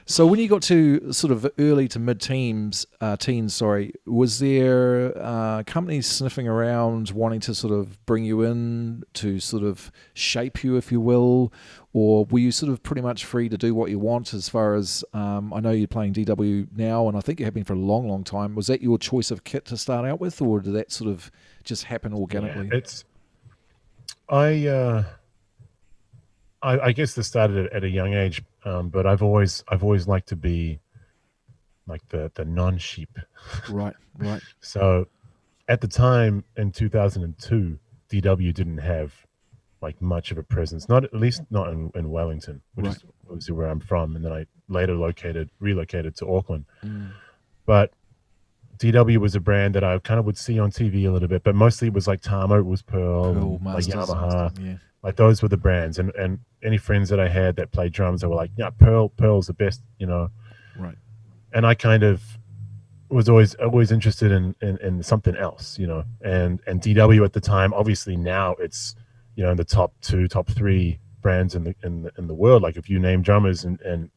So when you got to sort of early to mid-teens, was there companies sniffing around wanting to sort of bring you in to sort of shape you, if you will, or were you sort of pretty much free to do what you want as far as, I know you're playing DW now, and I think you have been for a long, long time. Was that your choice of kit to start out with, or did that sort of just happen organically? Yeah, I, uh, I guess this started at a young age, but I've always liked to be like the non-sheep. Right, right. So at the time in 2002, DW didn't have like much of a presence, not at least not in Wellington, which Right. is obviously where I'm from, and then I later relocated to Auckland. Mm. But DW was a brand that I kind of would see on TV a little bit, but mostly it was like Tamo, it was Pearl, Pearl and like Masters. Yamaha. Yeah. Like those were the brands, and any friends that I had that played drums, they were like, "Yeah, Pearl's the best," you know. Right. And I kind of was always interested in something else, you know. And DW at the time, obviously now it's, you know, in the top two, top three brands in the world. Like if you name drummers and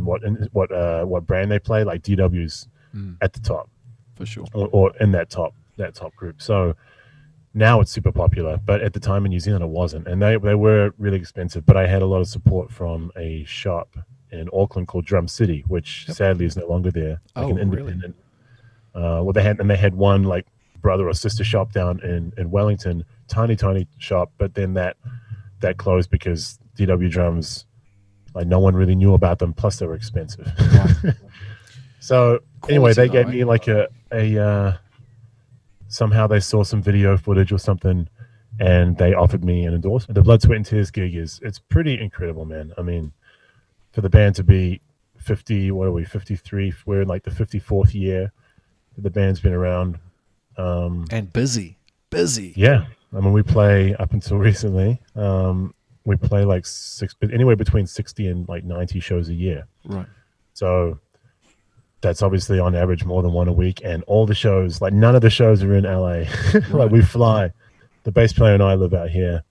what brand they play, like DW's Mm. at the top, For sure. or in that top group. So now it's super popular, but at the time in New Zealand it wasn't, and they were really expensive. But I had a lot of support from a shop in Auckland called Drum City, which Yep. sadly is no longer there, like Oh, an really? independent. Well, they had one like brother or sister shop down in Wellington, tiny shop, but then that closed because DW drums, like no one really knew about them, plus they were expensive. Right. So anyway, Quality they though, gave eh? me like a somehow they saw some video footage or something, and they offered me an endorsement. The Blood, Sweat, and Tears gig it's pretty incredible, man. I mean, for the band to be 50, what are we, 53? We're in like the 54th year that the band's been around. And busy. Yeah, I mean, we play up until recently. We play like anywhere between 60 and like 90 shows a year. Right. So that's obviously on average more than one a week. And all the shows, like none of the shows are in LA. Like Right. we fly. The bass player and I live out here,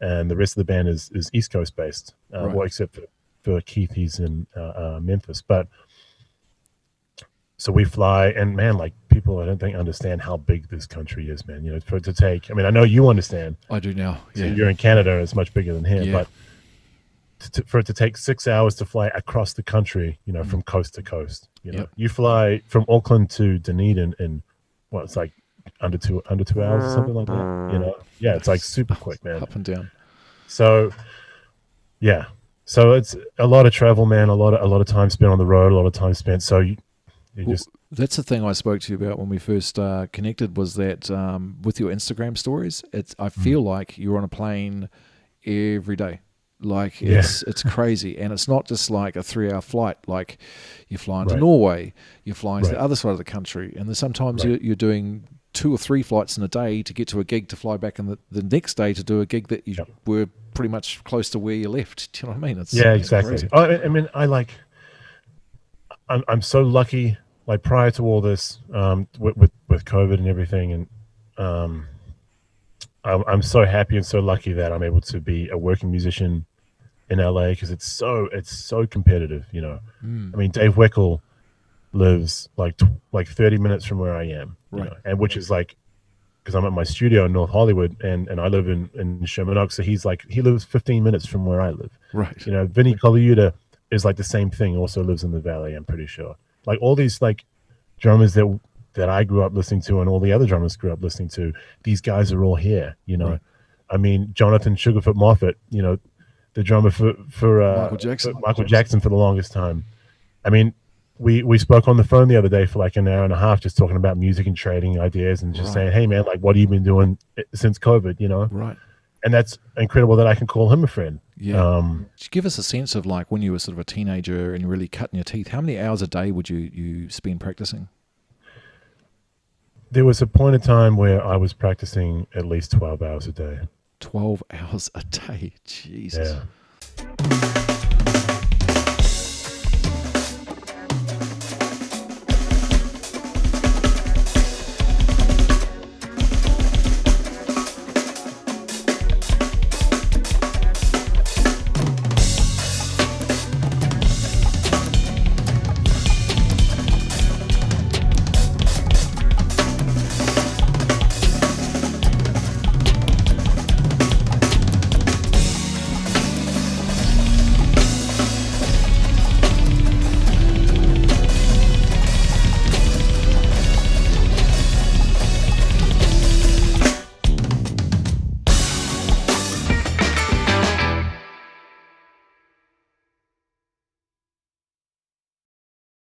and the rest of the band is East Coast based. Right. Well, except for Keith, he's in Memphis. But so we fly, and man, like people, I don't think understand how big this country is, man. You know, for it to take. I mean, I know you understand. I do now. So Yeah. you're in Canada, it's much bigger than here, Yeah. but for it to take 6 hours to fly across the country, you know, Mm. from coast to coast, you know, Yep. you fly from Auckland to Dunedin in what, it's like under 2 hours or something like that. You know, yeah, it's like super quick, man. Up and down. So yeah, so it's a lot of travel, man. A lot of time spent on the road, a lot of time spent. So you Well, just that's the thing I spoke to you about when we first connected, was that with your Instagram stories, I feel like you're on a plane every day. Like Yeah. it's crazy, and it's not just like a 3-hour flight. Like you're flying to Right. Norway, you're flying to Right. the other side of the country, and then sometimes Right. you're doing 2 or 3 flights in a day to get to a gig to fly back in the next day to do a gig that you Yep. were pretty much close to where you left. Do you know what I mean? Yeah, It's exactly. crazy. I mean, I'm so lucky. Like prior to all this, with COVID and everything, and I'm so happy and so lucky that I'm able to be a working musician in LA, because it's so competitive. You know, I mean, Dave Weckl lives like 30 minutes from where I am, you Right. know, and which is like, because I'm at my studio in North Hollywood, and I live in Sherman Oaks, so he lives 15 minutes from where I live. Right. You know, Vinny Colaiuta is like the same thing. Also lives in the Valley, I'm pretty sure. Like all these like drummers that I grew up listening to, and all the other drummers grew up listening to. These guys are all here. You know, Right. I mean, Jonathan Sugarfoot Moffett, you know, the drummer Michael for Michael Jackson for the longest time. I mean, we spoke on the phone the other day for like an hour and a half, just talking about music and trading ideas, and just Right. saying, hey man, like what have you been doing since COVID? You know, Right. and that's incredible that I can call him a friend. Yeah. Just give us a sense of like when you were sort of a teenager and you're really cutting your teeth, how many hours a day would you spend practicing? There was a point in time where I was practicing at least 12 hours a day. 12 hours a day. Jesus. Yeah.